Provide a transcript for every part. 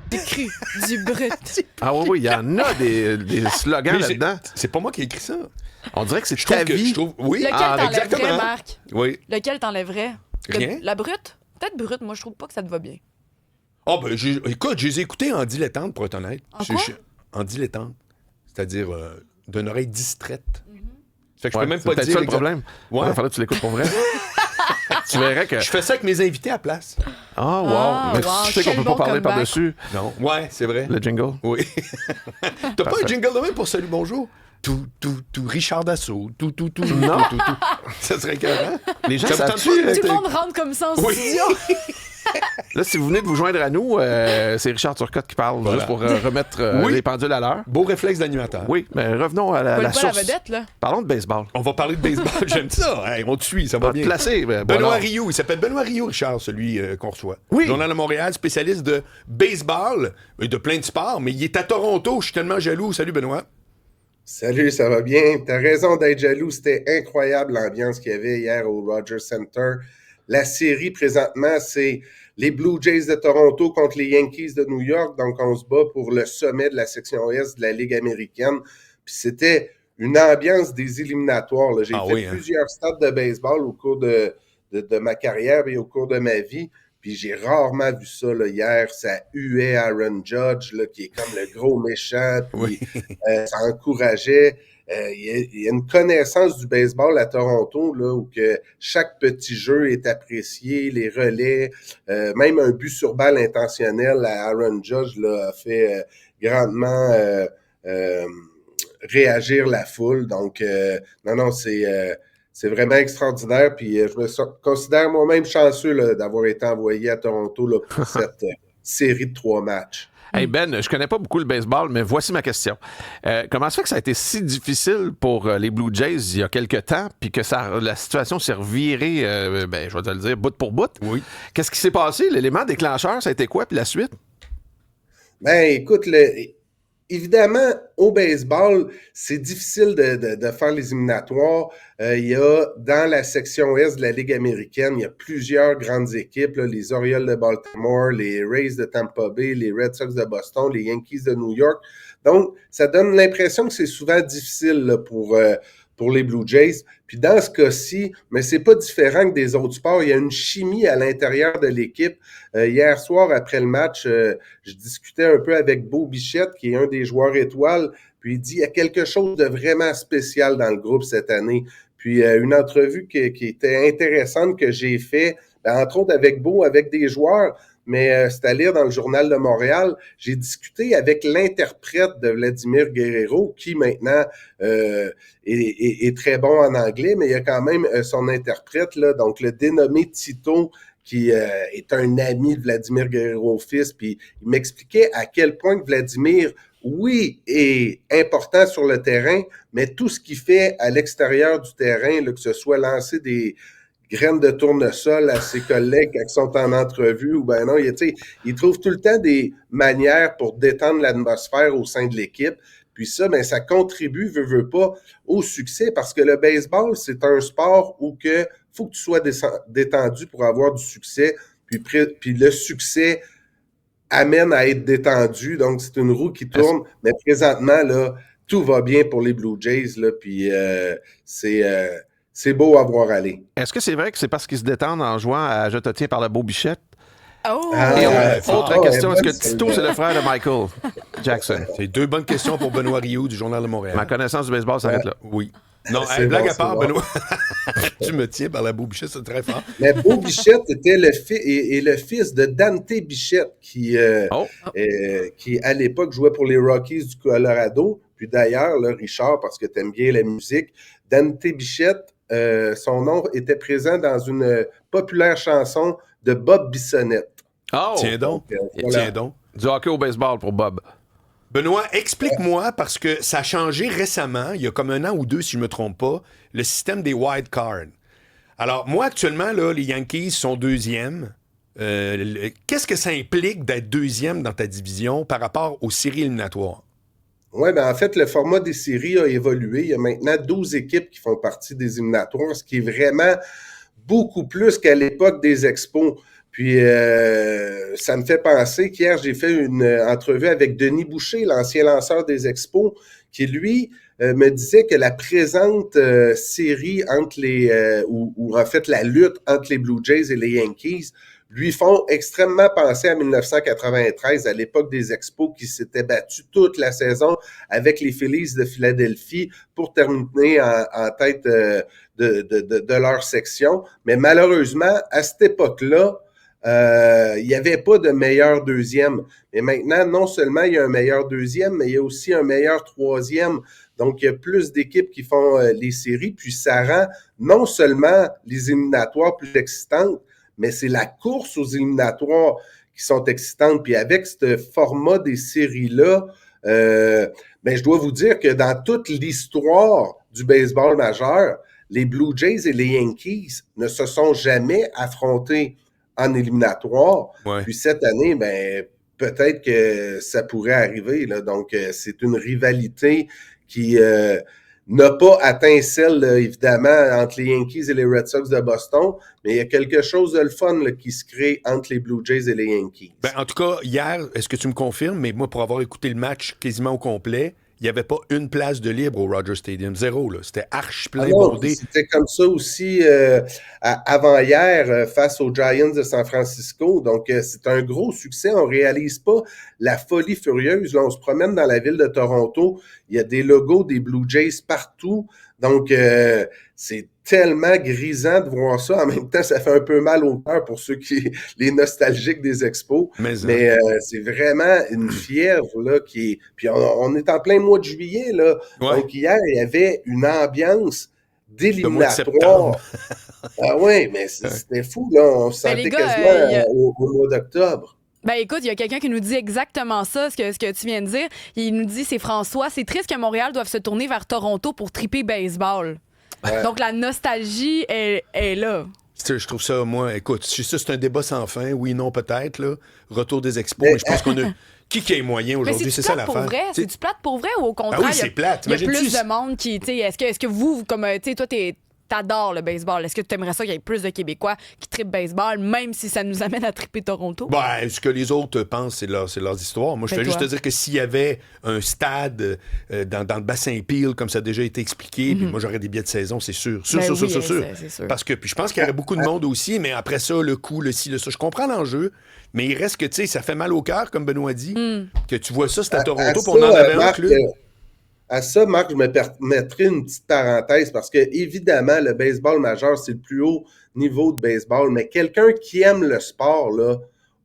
T'écris du brut. Ah oui, il y en a des slogans là-dedans. C'est pas moi qui ai écrit ça. On dirait que c'est Je trouve ta que... vie. Oui, Lequel t'enlèverais, exactement. Marc? Oui. Lequel t'enlèverais? Rien. La brute? Peut-être brute, moi je trouve pas que ça te va bien. Ah, ben, écoute, je les ai écoutés en dilettante, pour être honnête. En quoi? En dilettante. C'est-à-dire d'une oreille distraite. Fait que je Ouais, peux même c'est pas peut-être dire. ça le problème. Ouais. Il fallait que tu l'écoutes pour vrai. Tu verrais que. Je fais ça avec mes invités à la place. Ah, wow. Ah, Mais wow. tu sais qu'on Quel peut bon pas parler comeback. par-dessus Non. Ouais, c'est vrai. le jingle. Oui. T'as pas un jingle de même pour Salut, bonjour? Tout, Richard Dassault, tout. Non. tout. Ça serait écœurant. Les gens Ça vous savent tente tu pas? Tout le monde rentre comme ça en Oui. studio. Là, si vous venez de vous joindre à nous, c'est Richard Turcotte qui parle, Voilà. juste pour remettre Oui. les pendules à l'heure. Beau réflexe d'animateur. Oui, mais revenons à la Vole pas la source. vedette, là. Parlons de baseball. On va parler de baseball. J'aime ça. Hey, on te suit, ça On va va te bien. placer. Benoît alors. Rioux, il s'appelle Benoît Rioux, Richard, celui qu'on reçoit. Oui. Journal de Montréal, spécialiste de baseball et de plein de sports, mais il est à Toronto. Je suis tellement jaloux. Salut, Benoît. Salut, ça va bien? T'as raison d'être jaloux. C'était incroyable l'ambiance qu'il y avait hier au Rogers Center. La série, présentement, c'est les Blue Jays de Toronto contre les Yankees de New York. Donc, on se bat pour le sommet de la section Est de la Ligue américaine. Puis c'était une ambiance des éliminatoires, là. J'ai fait plusieurs stades de baseball au cours de ma carrière et au cours de ma vie. Puis j'ai rarement vu ça là, hier. Ça huait Aaron Judge, là, qui est comme le gros méchant. Puis ça encourageait. Il y a une connaissance du baseball à Toronto là, où que chaque petit jeu est apprécié, les relais, même un but sur balle intentionnel à Aaron Judge là, a fait grandement réagir la foule. Donc, non, c'est vraiment extraordinaire. Puis je me considère moi-même chanceux là, d'avoir été envoyé à Toronto là, pour cette série de 3 matchs. Hey Ben, je connais pas beaucoup le baseball, mais voici ma question. Comment ça fait que ça a été si difficile pour les Blue Jays il y a quelque temps, puis que la situation s'est revirée, je vais te le dire, bout pour bout? Oui. Qu'est-ce qui s'est passé? L'élément déclencheur, ça a été quoi? Puis la suite? Ben, écoute, évidemment, au baseball, c'est difficile de faire les éliminatoires. Il y a, dans la section Est de la Ligue américaine, il y a plusieurs grandes équipes, là, les Orioles de Baltimore, les Rays de Tampa Bay, les Red Sox de Boston, les Yankees de New York. Donc, ça donne l'impression que c'est souvent difficile là, pour les Blue Jays. Puis dans ce cas-ci, mais c'est pas différent que des autres sports. Il y a une chimie à l'intérieur de l'équipe. Hier soir, après le match, je discutais un peu avec Beau Bichette, qui est un des joueurs étoiles. Puis il dit, il y a quelque chose de vraiment spécial dans le groupe cette année. Puis une entrevue qui était intéressante que j'ai fait, entre autres avec Beau, avec des joueurs, mais c'est à lire dans le Journal de Montréal. J'ai discuté avec l'interprète de Vladimir Guerrero, qui maintenant est très bon en anglais, mais il y a quand même son interprète, là, donc le dénommé Tito, qui est un ami de Vladimir Guerrero fils, puis il m'expliquait à quel point Vladimir, oui, est important sur le terrain, mais tout ce qu'il fait à l'extérieur du terrain, là, que ce soit lancer des graines de tournesol à ses collègues quand ils sont en entrevue, ou ben non, il trouve tout le temps des manières pour détendre l'atmosphère au sein de l'équipe. Puis ça, ben, ça contribue, veut pas, au succès, parce que le baseball, c'est un sport où que faut que tu sois détendu pour avoir du succès, puis le succès amène à être détendu, donc c'est une roue qui tourne, mais présentement, là, tout va bien pour les Blue Jays, là, puis c'est beau à voir aller. Est-ce que c'est vrai que c'est parce qu'ils se détendent en jouant à Je te tiens par la beau bichette? Oh! Autre question, est-ce que Tito, c'est le frère de Michael Jackson? C'est 2 bonnes questions pour Benoît Rioux du Journal de Montréal. Ma connaissance du baseball s'arrête là. Oui. Non, blague bon, à part, bon. Benoît. Tu me tiens par la boue Bichette, c'est très fort. Mais Beau Bichette était le fils de Dante Bichette, qui à l'époque jouait pour les Rockies du Colorado. Puis d'ailleurs, là, Richard, parce que tu aimes bien la musique, Dante Bichette, son nom était présent dans une populaire chanson de Bob Bissonnette. Oh! Tiens donc. Voilà. Tiens donc. Du hockey au baseball pour Bob. Benoît, explique-moi, parce que ça a changé récemment, il y a comme 1 an ou 2, si je ne me trompe pas, le système des wild cards. Alors, moi, actuellement, là, les Yankees sont 2e. Qu'est-ce que ça implique d'être 2e dans ta division par rapport aux séries éliminatoires? Oui, ben en fait, le format des séries a évolué. Il y a maintenant 12 équipes qui font partie des éliminatoires, ce qui est vraiment beaucoup plus qu'à l'époque des expos. Puis, ça me fait penser qu'hier, j'ai fait une entrevue avec Denis Boucher, l'ancien lanceur des Expos, qui, lui, me disait que la présente série entre ou en fait la lutte entre les Blue Jays et les Yankees lui font extrêmement penser à 1993, à l'époque des Expos qui s'étaient battus toute la saison avec les Phillies de Philadelphie pour terminer en tête de leur section. Mais malheureusement, à cette époque-là, il n'y avait pas de meilleur deuxième. Mais maintenant, non seulement il y a un meilleur deuxième, mais il y a aussi un meilleur troisième. Donc, il y a plus d'équipes qui font les séries, puis ça rend non seulement les éliminatoires plus excitantes, mais c'est la course aux éliminatoires qui sont excitantes. Puis avec ce format des séries-là, je dois vous dire que dans toute l'histoire du baseball majeur, les Blue Jays et les Yankees ne se sont jamais affrontés en éliminatoire. Ouais. Puis cette année, peut-être que ça pourrait arriver. Là. Donc, c'est une rivalité qui n'a pas atteint celle, évidemment, entre les Yankees et les Red Sox de Boston, mais il y a quelque chose de le fun là, qui se crée entre les Blue Jays et les Yankees. En tout cas, hier, est-ce que tu me confirmes, mais moi, pour avoir écouté le match quasiment au complet, il n'y avait pas une place de libre au Rogers Stadium. 0, là. C'était archi plein bondé. C'était comme ça aussi avant-hier face aux Giants de San Francisco. Donc, c'est un gros succès. On ne réalise pas la folie furieuse. Là, on se promène dans la ville de Toronto. Il y a des logos des Blue Jays partout. Donc, c'est tellement grisant de voir ça. En même temps, ça fait un peu mal au cœur pour ceux les nostalgiques des Expos. Mais c'est vraiment une fièvre là qui est. Puis on est en plein mois de juillet là. Ouais. Donc hier, il y avait une ambiance d'éliminatoire. Ah oui, mais c'était fou là. On se sentait quasiment au mois d'octobre. Écoute, il y a quelqu'un qui nous dit exactement ça, ce que tu viens de dire. Il nous dit, c'est François, c'est triste que Montréal doive se tourner vers Toronto pour triper baseball. Ouais. Donc, la nostalgie est là. Je trouve ça, moi, écoute, ça, c'est un débat sans fin. Oui, non, peut-être, là. Retour des expos, mais je pense qu'on a... Qui est moyen aujourd'hui? C'est ça l'affaire. C'est-tu plate pour vrai ou au contraire? Ah oui, c'est plate. Il y a plus de monde qui... Est-ce que vous, comme, toi, t'adores le baseball. Est-ce que tu aimerais ça qu'il y ait plus de Québécois qui trippent baseball, même si ça nous amène à tripper Toronto? Ce que les autres pensent, c'est leurs histoires. Moi, je fais juste te dire que s'il y avait un stade dans le bassin Peel, comme ça a déjà été expliqué, puis moi, j'aurais des billets de saison, c'est sûr. Sûr. Parce que puis je pense qu'il y aurait beaucoup de monde aussi, mais après ça, le coup, le ci, le ça. Je comprends l'enjeu, mais il reste que, ça fait mal au cœur, comme Benoît dit, que tu vois ça, c'est à Toronto, puis on en avait un club. À ça, Marc, je me mettrai une petite parenthèse parce que, évidemment, le baseball majeur, c'est le plus haut niveau de baseball, mais quelqu'un qui aime le sport, là,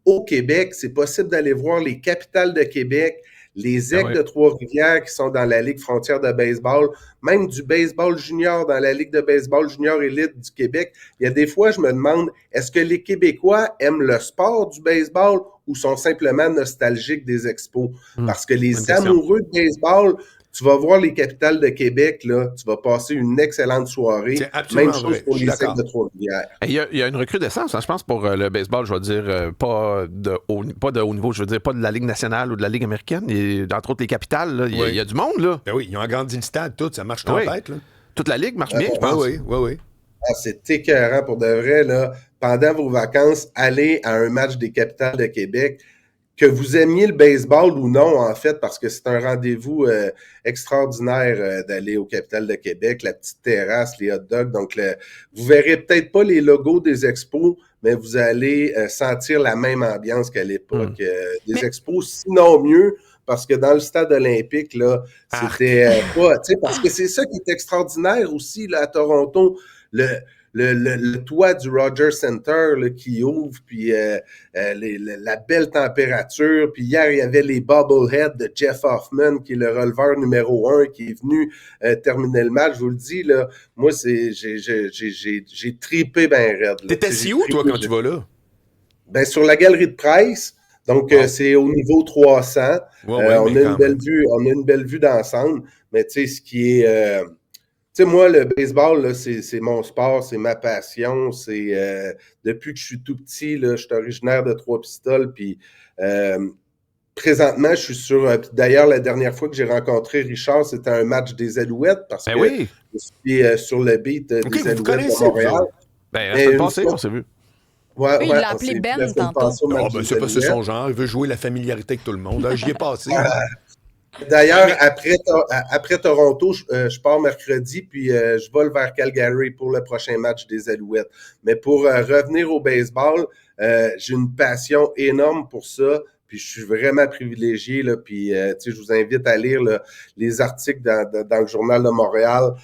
au Québec, c'est possible d'aller voir les Capitales de Québec, les Aigles de Trois-Rivières qui sont dans la Ligue frontière de baseball, même du baseball junior dans la Ligue de baseball junior élite du Québec. Il y a des fois, je me demande, est-ce que les Québécois aiment le sport du baseball ou sont simplement nostalgiques des expos? Parce que les amoureux de baseball... Tu vas voir les Capitales de Québec, là, tu vas passer une excellente soirée. Même chose pour les Aigles de Trois-Rivières. Il y a une recrudescence, je pense, pour le baseball, je vais dire, pas de haut niveau, je veux dire, pas de la Ligue nationale ou de la Ligue américaine. Entre autres, les Capitales, là, il y a du monde, là. Ben oui, ils ont agrandi le stade, tout, ça marche tempête, là. Toute la Ligue marche bien, je pense. Oui. Ah, c'est écœurant pour de vrai, là. Pendant vos vacances, allez à un match des Capitales de Québec. Que vous aimiez le baseball ou non, en fait, parce que c'est un rendez-vous extraordinaire d'aller au Capitale de Québec, la petite terrasse, les hot dogs. Donc, vous verrez peut-être pas les logos des expos, mais vous allez sentir la même ambiance qu'à l'époque des expos, sinon mieux, parce que dans le stade olympique, là, c'était pas... Tu sais, parce que c'est ça qui est extraordinaire aussi, là, à Toronto, le toit du Rogers Center là, qui ouvre, puis la belle température. Puis hier, il y avait les bobbleheads de Jeff Hoffman, qui est le releveur numéro 1, qui est venu terminer le match. Je vous le dis, là, moi, j'ai tripé ben raide. T'étais assis où, toi, quand tu vas là? Ben, sur la galerie de presse. Donc, c'est au niveau 300. On a une belle vue d'ensemble. Mais tu sais, ce qui est... Tu sais, moi, le baseball, là, c'est mon sport, c'est ma passion. C'est depuis que je suis tout petit, là, je suis originaire de Trois-Pistoles. Puis présentement, je suis sur... d'ailleurs, la dernière fois que j'ai rencontré Richard, c'était un match des Alouettes parce que je suis sur le beat des Alouettes de Montréal. La semaine passée, on s'est vu. Ouais, Oui, il l'a appelé on s'est Ben vu la semaine tantôt. passée au match des c'est pas Alouettes. son genre. Il veut jouer la familiarité avec tout le monde. J'y ai passé. D'ailleurs, après Toronto, je pars mercredi, puis je vole vers Calgary pour le prochain match des Alouettes. Mais pour revenir au baseball, j'ai une passion énorme pour ça. Puis je suis vraiment privilégié, là, puis je vous invite à lire là, les articles dans le Journal de Montréal.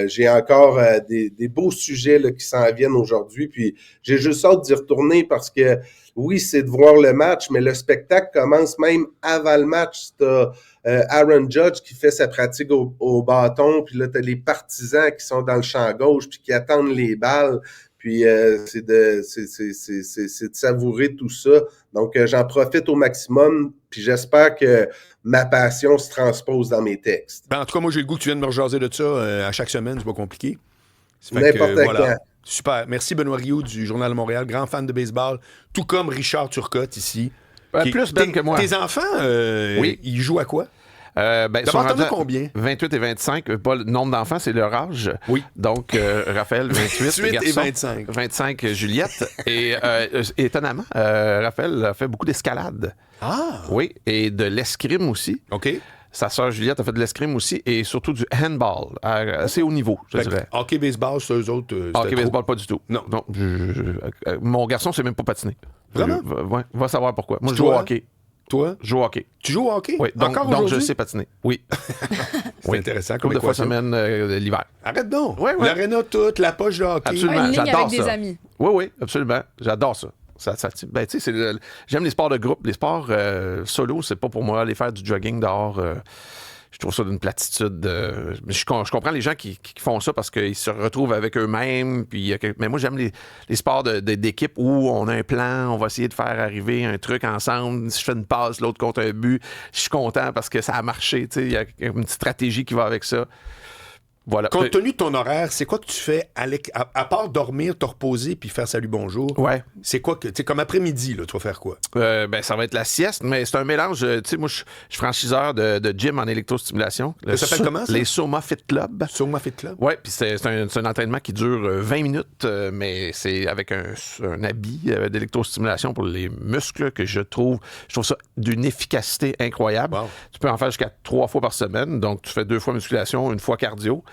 J'ai encore des beaux sujets là, qui s'en viennent aujourd'hui, puis j'ai juste hâte d'y retourner parce que oui, c'est de voir le match, mais le spectacle commence même avant le match. T'as Aaron Judge qui fait sa pratique au bâton, puis là, t'as les partisans qui sont dans le champ gauche, puis qui attendent les balles. Puis c'est de savourer tout ça. Donc, j'en profite au maximum, puis j'espère que ma passion se transpose dans mes textes. En tout cas, moi, j'ai le goût que tu viennes me rejaser de ça à chaque semaine. C'est pas compliqué. N'importe quand. Super. Merci, Benoît Rioux du Journal de Montréal, grand fan de baseball, tout comme Richard Turcotte ici. Plus Ben que moi. Tes enfants, oui. Ils jouent à quoi? D'abord, t'en as combien? 28 et 25. Pas le nombre d'enfants, c'est leur âge. Oui. Donc, Raphaël, 28. 28 garçon, et 25. 25, Juliette. Et étonnamment, Raphaël a fait beaucoup d'escalade. Ah! Oui, et de l'escrime aussi. OK. Sa sœur Juliette a fait de l'escrime aussi et surtout du handball, assez haut niveau, je dirais. Hockey, baseball, c'est eux autres. Hockey, baseball, pas du tout. Non. Mon garçon, c'est même pas patiné. Vraiment? Ouais, va savoir pourquoi. Moi, je joue Toi? au hockey. Toi? Je joue au hockey. Tu joues au hockey? Oui, donc je sais patiner. Oui. C'est intéressant. Couple de fois semaine l'hiver. Arrête donc. Ouais. L'aréna toute, la poche de hockey. Absolument. Une ligne J'adore avec ça. des amis. Oui, absolument. J'adore ça. Ben, tu sais, j'aime les sports de groupe. Les sports solo, c'est pas pour moi. Aller faire du jogging dehors, je trouve ça d'une platitude. Je comprends les gens qui font ça parce qu'ils se retrouvent avec eux-mêmes. Mais moi, j'aime les sports d'équipe où on a un plan, on va essayer de faire arriver un truc ensemble. Si je fais une passe, l'autre compte un but, je suis content parce que ça a marché. Il y a une petite stratégie qui va avec ça. Voilà. Compte tenu de ton horaire, c'est quoi que tu fais à part dormir, te reposer puis faire salut bonjour? Ouais. C'est quoi que, tu sais, comme après-midi, là, tu vas faire quoi? Ça va être la sieste, mais c'est un mélange. Tu sais, moi, je suis franchiseur de gym en électrostimulation. Ça s'appelle comment, ça? Les Soma Fit Club. Soma Fit Club? Oui, puis c'est un entraînement qui dure 20 minutes, mais c'est avec un habit d'électrostimulation pour les muscles que je trouve ça d'une efficacité incroyable. Wow. Tu peux en faire jusqu'à 3 fois par semaine, donc tu fais 2 fois musculation, 1 fois cardio.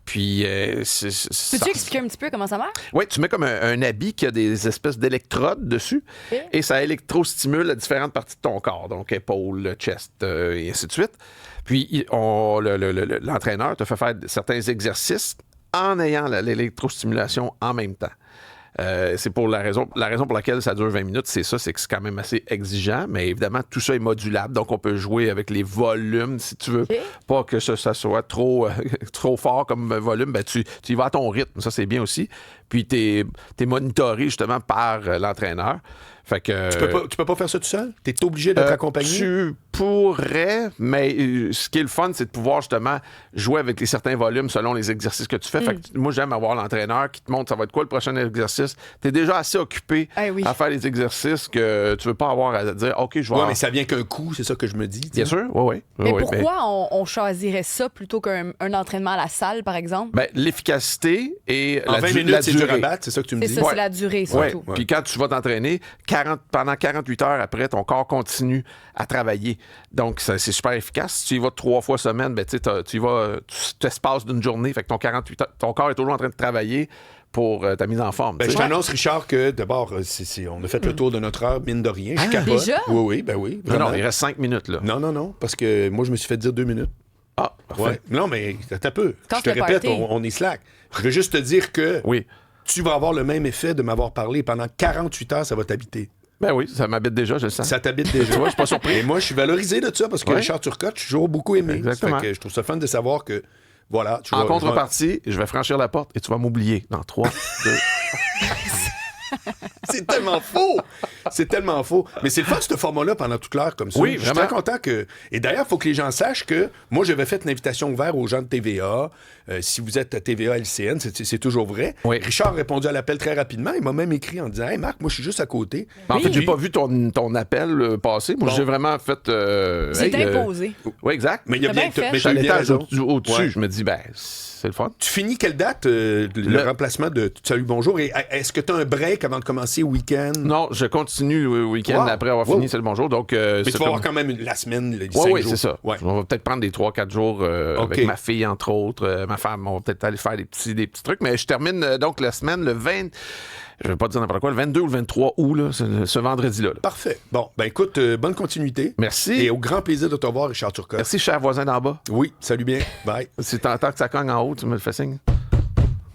Puis, Peux-tu expliquer un petit peu comment ça marche? Oui, tu mets comme un habit qui a des espèces d'électrodes dessus et ça électrostimule différentes parties de ton corps, donc épaules, chest et ainsi de suite. Puis, l'entraîneur te fait faire certains exercices en ayant l'électrostimulation en même temps. C'est pour la raison pour laquelle ça dure 20 minutes, c'est que c'est quand même assez exigeant, mais évidemment, tout ça est modulable, donc on peut jouer avec les volumes, si tu veux. Okay. Pas que ça soit trop fort comme volume, ben tu y vas à ton rythme, ça c'est bien aussi. Puis t'es monitoré justement par l'entraîneur. Fait que, tu peux pas faire ça tout seul? Tu es obligé d'être accompagné? Tu pourrais, mais ce qui est le fun, c'est de pouvoir justement jouer avec certains volumes selon les exercices que tu fais. Fait que moi, j'aime avoir l'entraîneur qui te montre ça va être quoi le prochain exercice. Tu es déjà assez occupé à faire les exercices que tu veux pas avoir à dire OK, je vais. Oui, mais ça vient qu'un coup, c'est ça que je me dis. Bien sûr, oui. Mais pourquoi on choisirait ça plutôt qu'un entraînement à la salle, par exemple? Ben, l'efficacité et en 20 minutes, c'est dur à battre, c'est ça que tu me dis? C'est ça, c'est la durée, surtout. Puis quand tu vas t'entraîner, pendant 48 heures après, ton corps continue à travailler. Donc, c'est super efficace. Si tu y vas 3 fois semaine, ben, tu t'espaces d'une journée. Fait que ton corps est toujours en train de travailler pour ta mise en forme. Je t'annonce, Richard, que d'abord, on a fait le tour de notre heure, mine de rien. Je capote. Déjà? Oui, Non, il reste 5 minutes, là. Non, parce que moi, je me suis fait dire 2 minutes. Ah, parfait. Ouais. Non, mais t'as peu. Je te répète, on est slack. Je veux juste te dire que tu vas avoir le même effet de m'avoir parlé. Pendant 48 heures, ça va t'habiter. Ben oui, ça m'habite déjà, je le sens. Ça t'habite déjà. Je suis pas surpris. Et moi, je suis valorisé de ça parce que Richard Turcotte, je suis toujours beaucoup aimé. Exactement. Fait que je trouve ça fun de savoir que, voilà. En contrepartie, je vais franchir la porte et tu vas m'oublier dans 3, 2... C'est tellement faux! C'est tellement faux. Mais c'est le fun, ce format-là, pendant toute l'heure, comme ça. Oui, je suis très content que... Et d'ailleurs, il faut que les gens sachent que moi, j'avais fait une invitation ouverte aux gens de TVA. Si vous êtes à TVA LCN, c'est toujours vrai. Oui. Richard a répondu à l'appel très rapidement. Il m'a même écrit en disant « Hey, Marc, moi, je suis juste à côté. » En fait, j'ai pas vu ton appel passer. Moi, j'ai vraiment fait... c'est imposé. Oui, exact. Mais il y a bien fait. Je suis à l'étage au-dessus. Je me dis, c'est le fun. Tu finis quelle date, le remplacement de Salut Bonjour? Et est-ce que tu as un break avant de commencer commencer week-end? Non, je continue le week-end après avoir fini, c'est le bonjour. Donc, mais tu vas avoir quand même la semaine, les 5 oui, jours. c'est ça. Ouais. On va peut-être prendre des 3-4 jours avec ma fille, entre autres. Ma femme, on va peut-être aller faire des petits trucs. Mais je termine donc la semaine le 20... Je ne vais pas dire n'importe quoi, le 22 ou le 23 août, là, ce vendredi-là. Là. Parfait. Bon, ben écoute, bonne continuité. Merci. Et au grand plaisir de te voir, Richard Turcotte. Merci, cher voisin d'en bas. Oui, salut bien. Bye. Si t'entends que ça cogne en haut, tu me le fais signe.